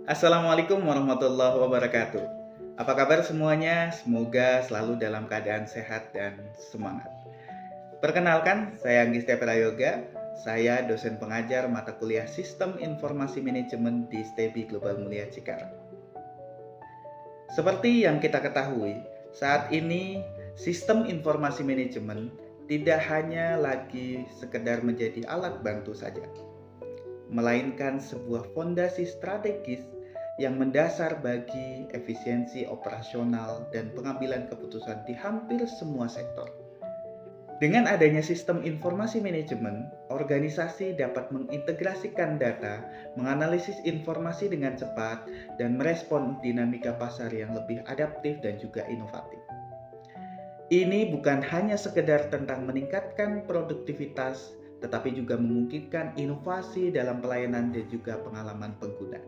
Assalamualaikum warahmatullahi wabarakatuh. Apa kabar semuanya? Semoga selalu dalam keadaan sehat dan semangat. Perkenalkan, saya Anggista Prayoga. Saya dosen pengajar mata kuliah Sistem Informasi Manajemen di STEBI Global Mulia Cikarang. Seperti yang kita ketahui, saat ini sistem informasi manajemen tidak hanya lagi sekedar menjadi alat bantu saja, melainkan sebuah fondasi strategis yang mendasar bagi efisiensi operasional dan pengambilan keputusan di hampir semua sektor. Dengan adanya sistem informasi manajemen, organisasi dapat mengintegrasikan data, menganalisis informasi dengan cepat, dan merespon dinamika pasar yang lebih adaptif dan juga inovatif. Ini bukan hanya sekedar tentang meningkatkan produktivitas, tetapi juga memungkinkan inovasi dalam pelayanan dan juga pengalaman pengguna.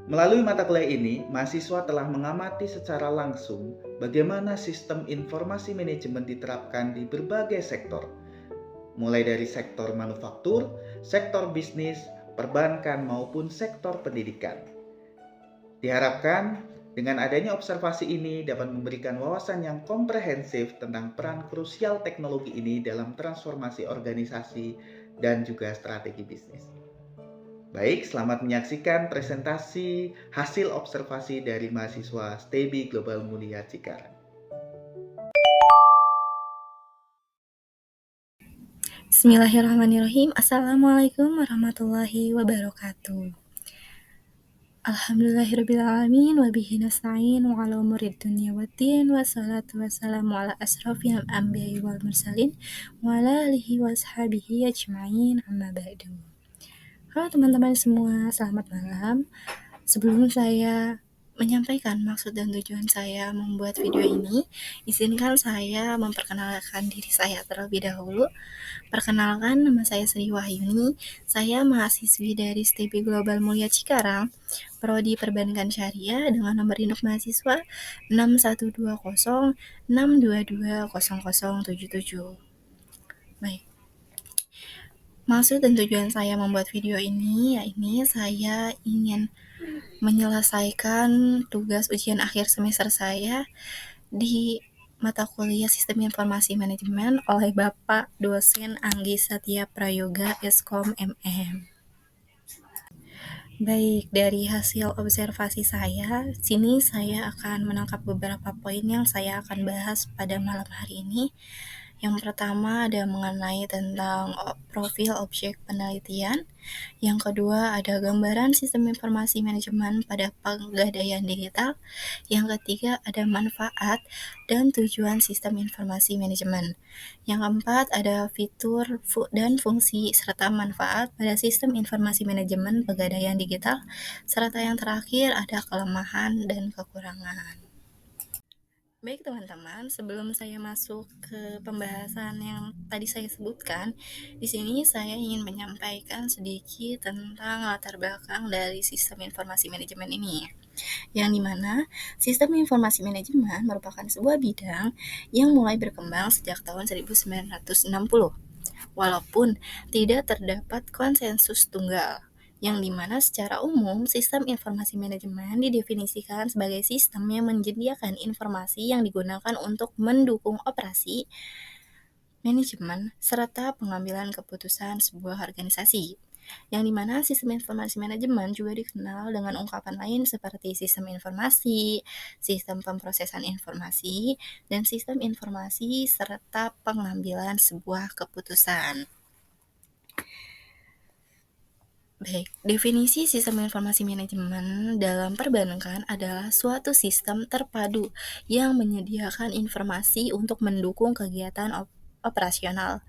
Melalui mata kuliah ini, mahasiswa telah mengamati secara langsung bagaimana sistem informasi manajemen diterapkan di berbagai sektor, mulai dari sektor manufaktur, sektor bisnis, perbankan, maupun sektor pendidikan. Diharapkan dengan adanya observasi ini dapat memberikan wawasan yang komprehensif tentang peran krusial teknologi ini dalam transformasi organisasi dan juga strategi bisnis. Baik, selamat menyaksikan presentasi hasil observasi dari mahasiswa STEBI Global Mulia Cikarang. Bismillahirrahmanirrahim. Assalamualaikum warahmatullahi wabarakatuh. Alhamdulillahirrabbilalamin. Wabihi nasta'in wa ala umurid dunya waddin. Wassalatu wassalamu ala asrafil anbiya'i wal mursalin wa ala alihi wa ashabihi ajma'in, amma ba'du. Halo teman-teman semua, selamat malam. Sebelum saya menyampaikan maksud dan tujuan saya membuat video ini, izinkan saya memperkenalkan diri saya terlebih dahulu. Perkenalkan, nama saya Sri Wahyuni. Saya mahasiswi dari STEBI Global Mulia Cikarang, Prodi Perbankan Syariah dengan nomor induk mahasiswa 612062200077. Baik. Maksud dan tujuan saya membuat video ini, yakni saya ingin menyelesaikan tugas ujian akhir semester saya di mata kuliah Sistem Informasi Manajemen oleh Bapak dosen Anggi Satya Prayoga Eskom MM. Baik, dari hasil observasi saya, sini saya akan menangkap beberapa poin yang saya akan bahas pada malam hari ini. Yang pertama ada mengenai tentang profil objek penelitian. Yang kedua ada gambaran sistem informasi manajemen pada pegadaian digital. Yang ketiga ada manfaat dan tujuan sistem informasi manajemen. Yang keempat ada fitur dan fungsi serta manfaat pada sistem informasi manajemen pegadaian digital. Serta yang terakhir ada kelemahan dan kekurangan. Baik teman-teman, sebelum saya masuk ke pembahasan yang tadi saya sebutkan, di sini saya ingin menyampaikan sedikit tentang latar belakang dari sistem informasi manajemen ini. Yang dimana sistem informasi manajemen merupakan sebuah bidang yang mulai berkembang sejak tahun 1960. Walaupun tidak terdapat konsensus tunggal, yang dimana secara umum sistem informasi manajemen didefinisikan sebagai sistem yang menyediakan informasi yang digunakan untuk mendukung operasi, manajemen, serta pengambilan keputusan sebuah organisasi. Yang dimana sistem informasi manajemen juga dikenal dengan ungkapan lain seperti sistem informasi, sistem pemrosesan informasi, dan sistem informasi serta pengambilan sebuah keputusan. Baik, definisi sistem informasi manajemen dalam perbankan adalah suatu sistem terpadu yang menyediakan informasi untuk mendukung kegiatan operasional,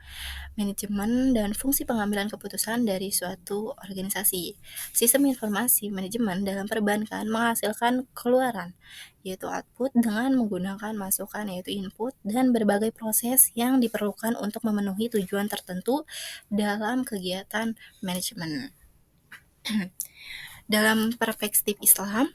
manajemen, dan fungsi pengambilan keputusan dari suatu organisasi. Sistem informasi manajemen dalam perbankan menghasilkan keluaran, yaitu output dengan menggunakan masukan yaitu input dan berbagai proses yang diperlukan untuk memenuhi tujuan tertentu dalam kegiatan manajemen. Dalam perspektif Islam,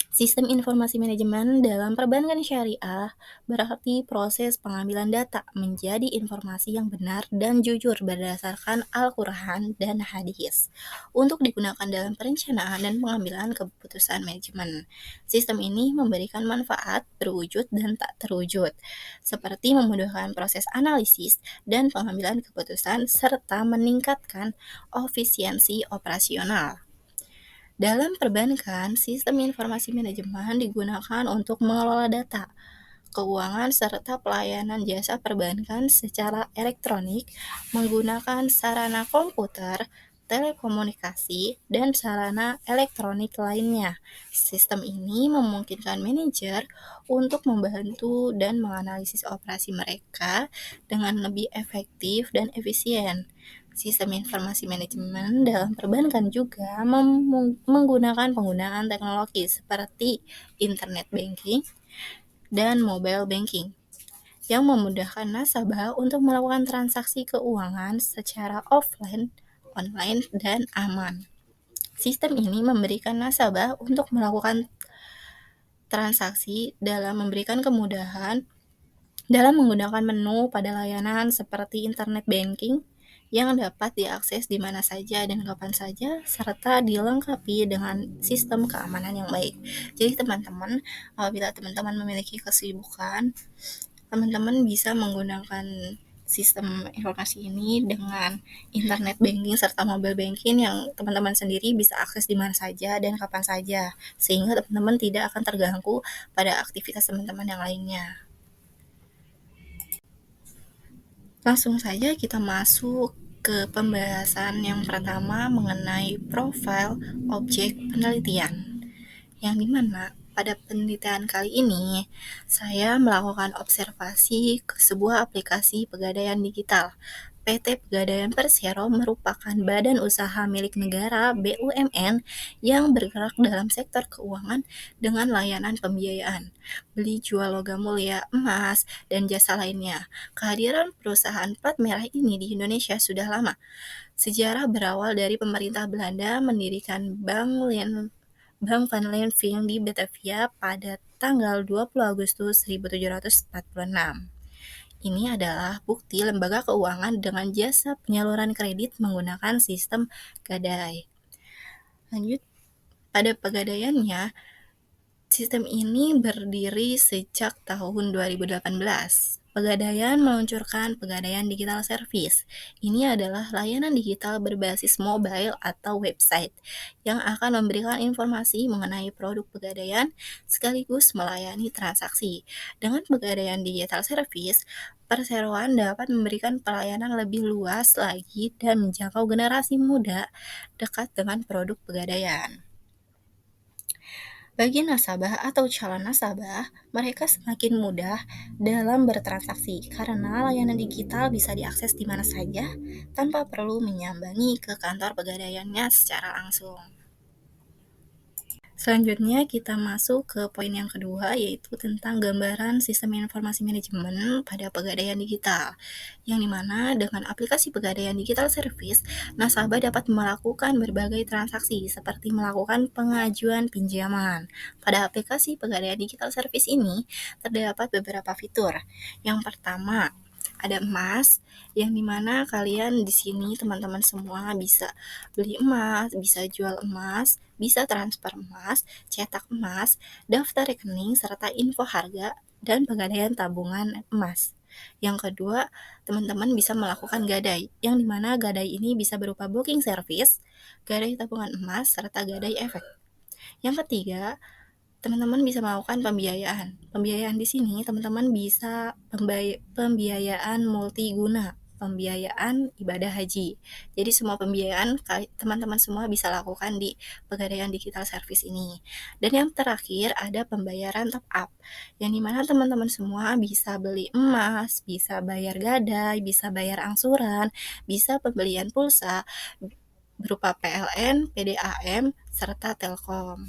Sistem informasi manajemen dalam perbankan syariah berarti proses pengambilan data menjadi informasi yang benar dan jujur berdasarkan Al-Quran dan hadis untuk digunakan dalam perencanaan dan pengambilan keputusan manajemen. Sistem ini memberikan manfaat terwujud dan tak terwujud, seperti memudahkan proses analisis dan pengambilan keputusan serta meningkatkan efisiensi operasional. Dalam perbankan, sistem informasi manajemen digunakan untuk mengelola data, keuangan, serta pelayanan jasa perbankan secara elektronik menggunakan sarana komputer, telekomunikasi, dan sarana elektronik lainnya. Sistem ini memungkinkan manajer untuk membantu dan menganalisis operasi mereka dengan lebih efektif dan efisien. Sistem informasi manajemen dalam perbankan juga menggunakan penggunaan teknologi seperti internet banking dan mobile banking yang memudahkan nasabah untuk melakukan transaksi keuangan secara offline, online, dan aman. Sistem ini memberikan nasabah untuk melakukan transaksi dalam memberikan kemudahan dalam menggunakan menu pada layanan seperti internet banking yang dapat diakses di mana saja dan kapan saja, serta dilengkapi dengan sistem keamanan yang baik. Jadi teman-teman, apabila teman-teman memiliki kesibukan, teman-teman bisa menggunakan sistem informasi ini dengan internet banking serta mobile banking yang teman-teman sendiri bisa akses di mana saja dan kapan saja, sehingga teman-teman tidak akan terganggu pada aktivitas teman-teman yang lainnya. Langsung saja kita masuk ke pembahasan yang pertama mengenai profil objek penelitian, yang dimana pada penelitian kali ini saya melakukan observasi ke sebuah aplikasi pegadaian digital. PT Pegadaian Persero merupakan badan usaha milik negara BUMN yang bergerak dalam sektor keuangan dengan layanan pembiayaan, beli jual logam mulia, emas, dan jasa lainnya. Kehadiran perusahaan plat merah ini di Indonesia sudah lama. Sejarah berawal dari pemerintah Belanda mendirikan Bank van Leeuwenhoek di Batavia pada tanggal 20 Agustus 1746. Ini adalah bukti lembaga keuangan dengan jasa penyaluran kredit menggunakan sistem gadai. Lanjut, pada pegadaiannya, sistem ini berdiri sejak tahun 2018. Pegadaian meluncurkan Pegadaian Digital Service. Ini adalah layanan digital berbasis mobile atau website yang akan memberikan informasi mengenai produk pegadaian sekaligus melayani transaksi. Dengan Pegadaian Digital Service, perseroan dapat memberikan pelayanan lebih luas lagi dan menjangkau generasi muda dekat dengan produk pegadaian. Bagi nasabah atau calon nasabah, mereka semakin mudah dalam bertransaksi karena layanan digital bisa diakses di mana saja tanpa perlu menyambangi ke kantor pegadaiannya secara langsung. Selanjutnya kita masuk ke poin yang kedua, yaitu tentang gambaran sistem informasi manajemen pada pegadaian digital, yang dimana dengan aplikasi Pegadaian Digital Service, nasabah dapat melakukan berbagai transaksi seperti melakukan pengajuan pinjaman. Pada aplikasi Pegadaian Digital Service ini terdapat beberapa fitur. Yang pertama, ada emas, yang dimana kalian di sini teman-teman semua bisa beli emas, bisa jual emas, bisa transfer emas, cetak emas, daftar rekening, serta info harga dan pegadaian tabungan emas. Yang kedua, teman-teman bisa melakukan gadai, yang dimana gadai ini bisa berupa booking service, gadai tabungan emas, serta gadai efek. Yang ketiga, teman-teman bisa melakukan pembiayaan. Pembiayaan di sini teman-teman bisa pembiayaan multiguna, pembiayaan ibadah haji. Jadi semua pembiayaan teman-teman semua bisa lakukan di Pegadaian Digital Service ini. Dan yang terakhir ada pembayaran top up, yang dimana teman-teman semua bisa beli emas, bisa bayar gadai, bisa bayar angsuran, bisa pembelian pulsa berupa PLN, PDAM, serta Telkom.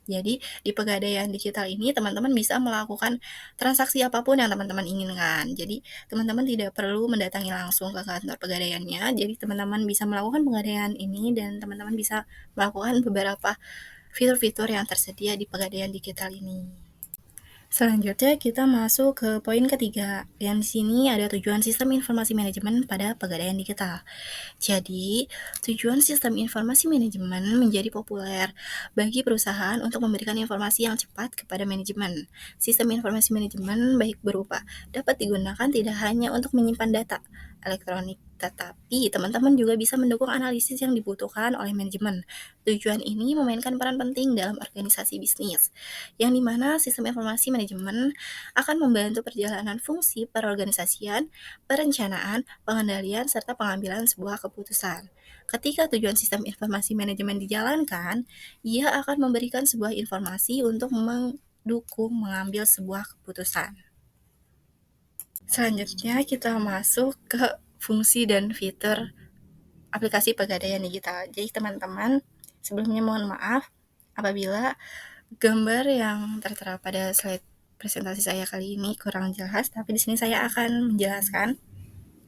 Jadi di Pegadaian Digital ini teman-teman bisa melakukan transaksi apapun yang teman-teman inginkan. Jadi teman-teman tidak perlu mendatangi langsung ke kantor pegadaiannya. Jadi teman-teman bisa melakukan pegadaian ini dan teman-teman bisa melakukan beberapa fitur-fitur yang tersedia di Pegadaian Digital ini. Selanjutnya kita masuk ke poin ketiga, yang di sini ada tujuan sistem informasi manajemen pada Pegadaian Digital. Jadi, tujuan sistem informasi manajemen menjadi populer bagi perusahaan untuk memberikan informasi yang cepat kepada manajemen. Sistem informasi manajemen baik berupa dapat digunakan tidak hanya untuk menyimpan data elektronik, tetapi teman-teman juga bisa mendukung analisis yang dibutuhkan oleh manajemen. Tujuan ini memainkan peran penting dalam organisasi bisnis, yang dimana sistem informasi manajemen akan membantu perjalanan fungsi perorganisasian, perencanaan, pengendalian, serta pengambilan sebuah keputusan. Ketika tujuan sistem informasi manajemen dijalankan, ia akan memberikan sebuah informasi untuk mendukung mengambil sebuah keputusan. Selanjutnya kita masuk ke fungsi dan fitur aplikasi Pegadaian Digital. Jadi teman-teman, sebelumnya mohon maaf apabila gambar yang tertera pada slide presentasi saya kali ini kurang jelas, tapi di sini saya akan menjelaskan.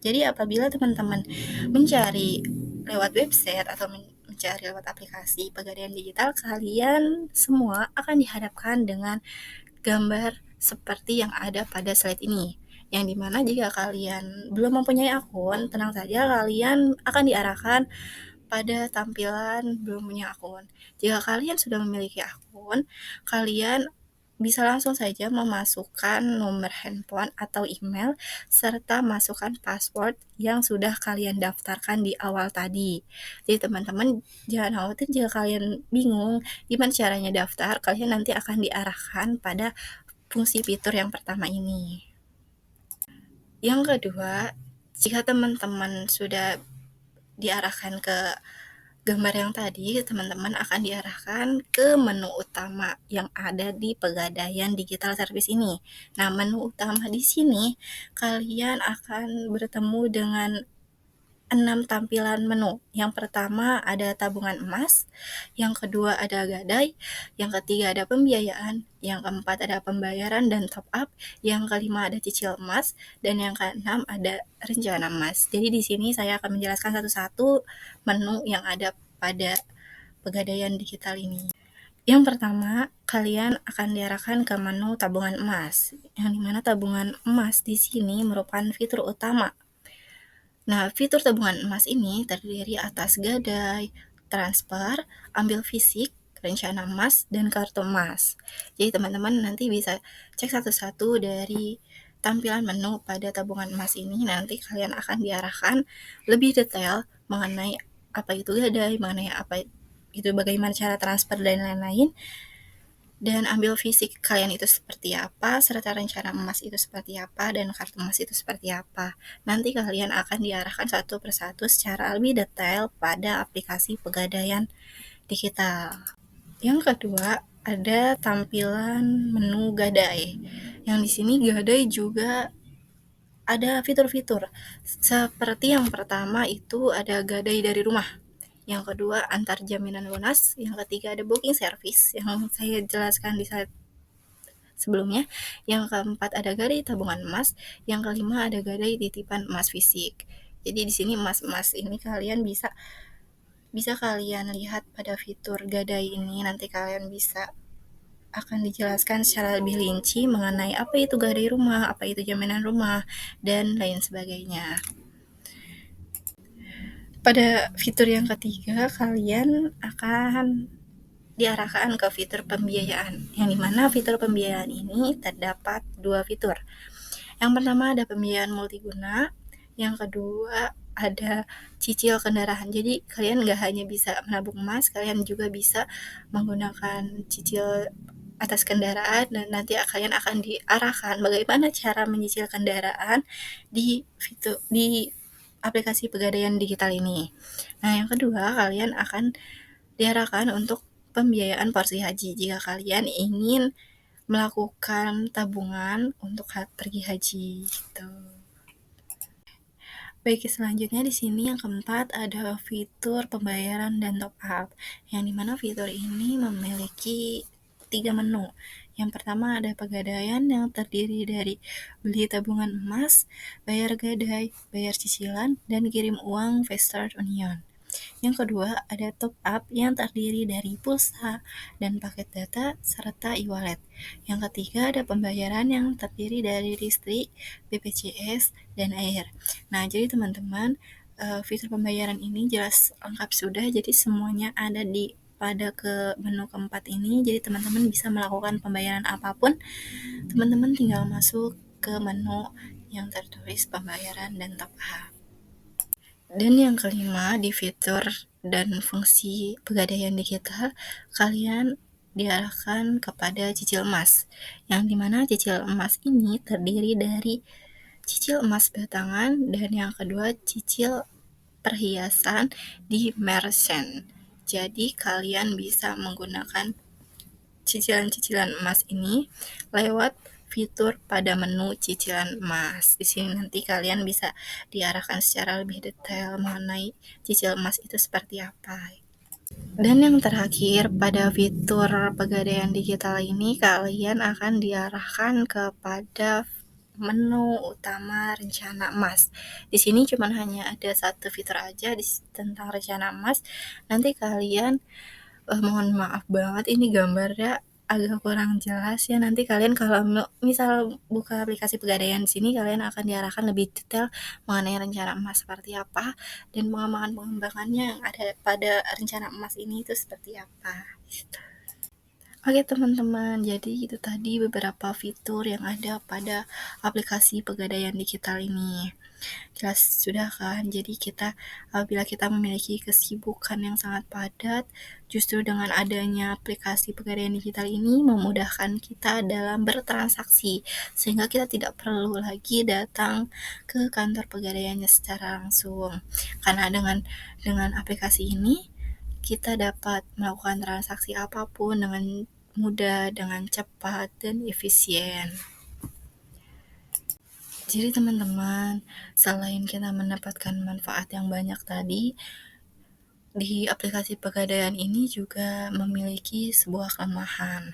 Jadi apabila teman-teman mencari lewat website atau mencari lewat aplikasi Pegadaian Digital, kalian semua akan dihadapkan dengan gambar seperti yang ada pada slide ini. Yang dimana jika kalian belum mempunyai akun, tenang saja kalian akan diarahkan pada tampilan belum punya akun. Jika kalian sudah memiliki akun, kalian bisa langsung saja memasukkan nomor handphone atau email serta masukkan password yang sudah kalian daftarkan di awal tadi. Jadi teman-teman jangan khawatir jika kalian bingung gimana caranya daftar, kalian nanti akan diarahkan pada fungsi fitur yang pertama ini. Yang kedua, jika teman-teman sudah diarahkan ke gambar yang tadi, teman-teman akan diarahkan ke menu utama yang ada di Pegadaian Digital Service ini. Nah, menu utama di sini kalian akan bertemu dengan 6 tampilan menu. Yang pertama ada tabungan emas, yang kedua ada gadai, yang ketiga ada pembiayaan, yang keempat ada pembayaran dan top up, yang kelima ada cicil emas, dan yang keenam ada rencana emas. Jadi di sini saya akan menjelaskan satu-satu menu yang ada pada Pegadaian Digital ini. Yang pertama, kalian akan diarahkan ke menu tabungan emas, yang dimana tabungan emas di sini merupakan fitur utama. Nah, fitur tabungan emas ini terdiri atas gadai, transfer, ambil fisik, rencana emas, dan kartu emas. Jadi teman-teman nanti bisa cek satu-satu dari tampilan menu pada tabungan emas ini. Nanti kalian akan diarahkan lebih detail mengenai apa itu gadai, mengenai apa itu bagaimana cara transfer dan lain-lain. Dan ambil fisik kalian itu seperti apa, serta rencana emas itu seperti apa, dan kartu emas itu seperti apa. Nanti kalian akan diarahkan satu persatu secara lebih detail pada aplikasi Pegadaian Digital. Yang kedua, ada tampilan menu gadai. Yang di sini gadai juga ada fitur-fitur. Seperti yang pertama itu ada gadai dari rumah. Yang kedua antar jaminan lunas, yang ketiga ada booking service yang saya jelaskan di slide sebelumnya, yang keempat ada gadai tabungan emas, yang kelima ada gadai titipan emas fisik. Jadi di sini emas-emas ini kalian bisa kalian lihat pada fitur gadai ini, nanti kalian bisa akan dijelaskan secara lebih rinci mengenai apa itu gadai rumah, apa itu jaminan rumah, dan lain sebagainya. Pada fitur yang ketiga, kalian akan diarahkan ke fitur pembiayaan, yang dimana fitur pembiayaan ini terdapat 2 fitur. Yang pertama ada pembiayaan multiguna, yang kedua ada cicil kendaraan. Jadi kalian nggak hanya bisa menabung emas, kalian juga bisa menggunakan cicil atas kendaraan, dan nanti kalian akan diarahkan bagaimana cara menyicil kendaraan di aplikasi Pegadaian Digital ini. Nah, yang kedua kalian akan diarahkan untuk pembiayaan porsi haji jika kalian ingin melakukan tabungan untuk pergi haji gitu. Baik, selanjutnya di sini yang keempat ada fitur pembayaran dan top up, yang dimana fitur ini memiliki 3 menu. Yang pertama ada Pegadaian yang terdiri dari beli tabungan emas, bayar gadai, bayar cicilan, dan kirim uang Western Union. Yang kedua, ada top up yang terdiri dari pulsa dan paket data serta e-wallet. Yang ketiga, ada pembayaran yang terdiri dari listrik, BPJS, dan air. Nah, jadi teman-teman, fitur pembayaran ini jelas lengkap sudah, jadi semuanya ada pada ke menu keempat ini. Jadi teman-teman bisa melakukan pembayaran apapun, teman-teman tinggal masuk ke menu yang tertulis pembayaran dan top up. Dan yang kelima, di fitur dan fungsi pegadaian digital, kalian diarahkan kepada cicil emas, yang dimana cicil emas ini terdiri dari cicil emas batangan dan yang kedua cicil perhiasan di merchant. Jadi kalian bisa menggunakan cicilan-cicilan emas ini lewat fitur pada menu cicilan emas. Di sini nanti kalian bisa diarahkan secara lebih detail mengenai cicil emas itu seperti apa. Dan yang terakhir, pada fitur pegadaian digital ini kalian akan diarahkan kepada menu utama rencana emas. Di sini cuma hanya ada satu fitur aja tentang rencana emas. Nanti kalian mohon maaf banget ini gambarnya agak kurang jelas ya. Nanti kalian kalau misal buka aplikasi Pegadaian di sini kalian akan diarahkan lebih detail mengenai rencana emas seperti apa dan pengembangan-pengembangannya yang ada pada rencana emas ini itu seperti apa. Oke teman-teman, jadi itu tadi beberapa fitur yang ada pada aplikasi Pegadaian digital ini. Jelas sudah kan, jadi apabila kita memiliki kesibukan yang sangat padat, justru dengan adanya aplikasi Pegadaian digital ini memudahkan kita dalam bertransaksi, sehingga kita tidak perlu lagi datang ke kantor pegadaiannya secara langsung. Karena dengan aplikasi ini kita dapat melakukan transaksi apapun dengan mudah, dengan cepat, dan efisien. Jadi teman-teman, selain kita mendapatkan manfaat yang banyak tadi, di aplikasi Pegadaian ini juga memiliki sebuah kelemahan.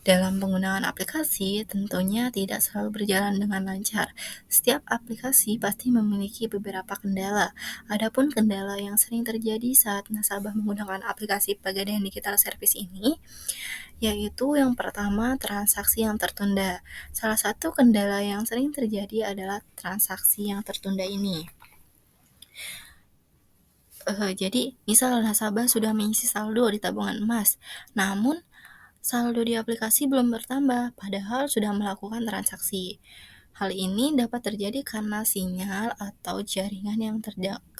Dalam penggunaan aplikasi, tentunya tidak selalu berjalan dengan lancar. Setiap aplikasi pasti memiliki beberapa kendala. Adapun kendala yang sering terjadi saat nasabah menggunakan aplikasi Pegadaian Digital Service ini, yaitu yang pertama, transaksi yang tertunda. Salah satu kendala yang sering terjadi adalah transaksi yang tertunda ini. Jadi, misal nasabah sudah mengisi saldo di tabungan emas, namun saldo di aplikasi belum bertambah, padahal sudah melakukan transaksi. Hal ini dapat terjadi karena sinyal atau jaringan yang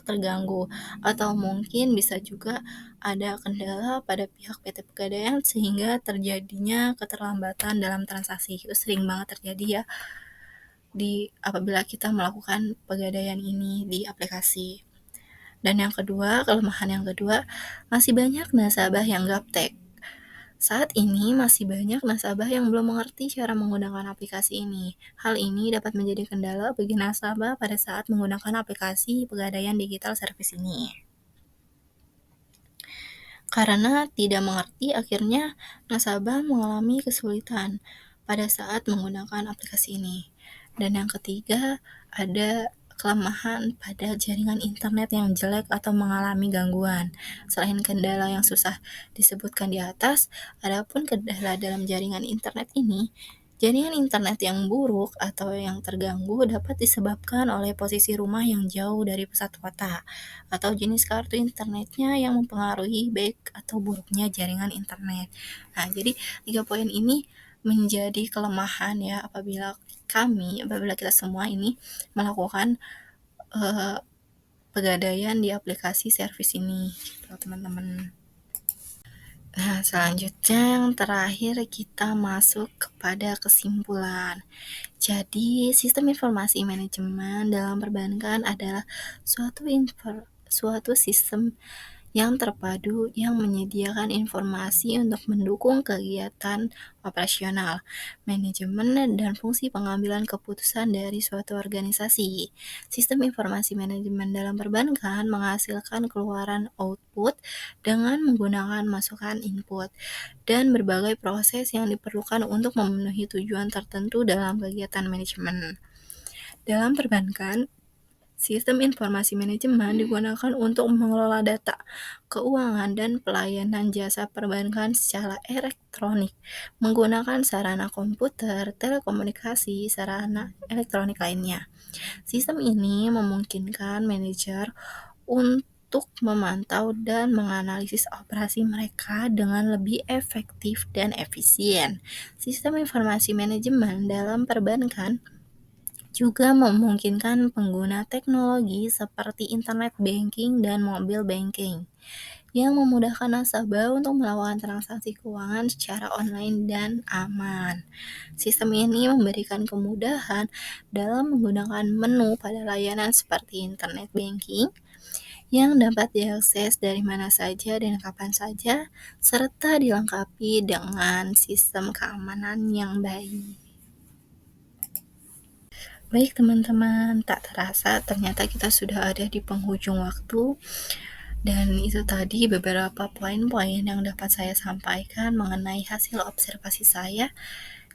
terganggu, atau mungkin bisa juga ada kendala pada pihak PT Pegadaian sehingga terjadinya keterlambatan dalam transaksi. Itu sering banget terjadi ya apabila kita melakukan pegadaian ini di aplikasi. Dan yang kedua, kelemahan yang kedua, masih banyak nasabah yang gaptek. Saat ini masih banyak nasabah yang belum mengerti cara menggunakan aplikasi ini. Hal ini dapat menjadi kendala bagi nasabah pada saat menggunakan aplikasi Pegadaian Digital Service ini. Karena tidak mengerti, akhirnya nasabah mengalami kesulitan pada saat menggunakan aplikasi ini. Dan yang ketiga, ada kelemahan pada jaringan internet yang jelek atau mengalami gangguan. Selain kendala yang susah disebutkan di atas, adapun kendala dalam jaringan internet ini, jaringan internet yang buruk atau yang terganggu dapat disebabkan oleh posisi rumah yang jauh dari pusat kota, atau jenis kartu internetnya yang mempengaruhi baik atau buruknya jaringan internet. Nah, jadi 3 poin ini menjadi kelemahan ya apabila kita semua ini melakukan pegadaian di aplikasi servis ini, gitu teman-teman. Nah, selanjutnya yang terakhir kita masuk kepada kesimpulan. Jadi, sistem informasi manajemen dalam perbankan adalah suatu sistem yang terpadu yang menyediakan informasi untuk mendukung kegiatan operasional, manajemen, dan fungsi pengambilan keputusan dari suatu organisasi. Sistem informasi manajemen dalam perbankan menghasilkan keluaran output dengan menggunakan masukan input dan berbagai proses yang diperlukan untuk memenuhi tujuan tertentu dalam kegiatan manajemen. Dalam perbankan, Sistem informasi manajemen digunakan untuk mengelola data keuangan dan pelayanan jasa perbankan secara elektronik menggunakan sarana komputer, telekomunikasi, sarana elektronik lainnya. Sistem ini memungkinkan manajer untuk memantau dan menganalisis operasi mereka dengan lebih efektif dan efisien. Sistem informasi manajemen dalam perbankan juga memungkinkan pengguna teknologi seperti internet banking dan mobile banking yang memudahkan nasabah untuk melakukan transaksi keuangan secara online dan aman. Sistem ini memberikan kemudahan dalam menggunakan menu pada layanan seperti internet banking yang dapat diakses dari mana saja dan kapan saja, serta dilengkapi dengan sistem keamanan yang baik. Baik teman-teman, tak terasa ternyata kita sudah ada di penghujung waktu. Dan itu tadi beberapa poin-poin yang dapat saya sampaikan mengenai hasil observasi saya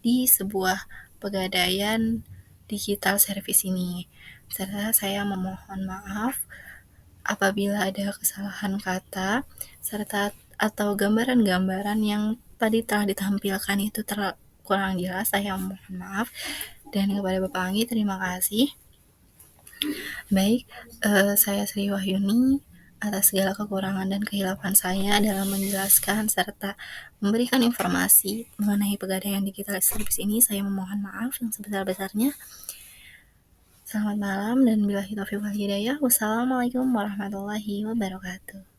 di sebuah pegadaian digital service ini. Serta saya memohon maaf apabila ada kesalahan kata serta atau gambaran-gambaran yang tadi telah ditampilkan itu kurang jelas, saya mohon maaf. Dan kepada Bapak Anggi terima kasih. Baik, saya Sri Wahyuni atas segala kekurangan dan kehilapan saya dalam menjelaskan serta memberikan informasi mengenai pegadaian digital service ini. Saya memohon maaf yang sebesar-besarnya. Selamat malam dan billahi taufiq wal hidayah. Wassalamualaikum warahmatullahi wabarakatuh.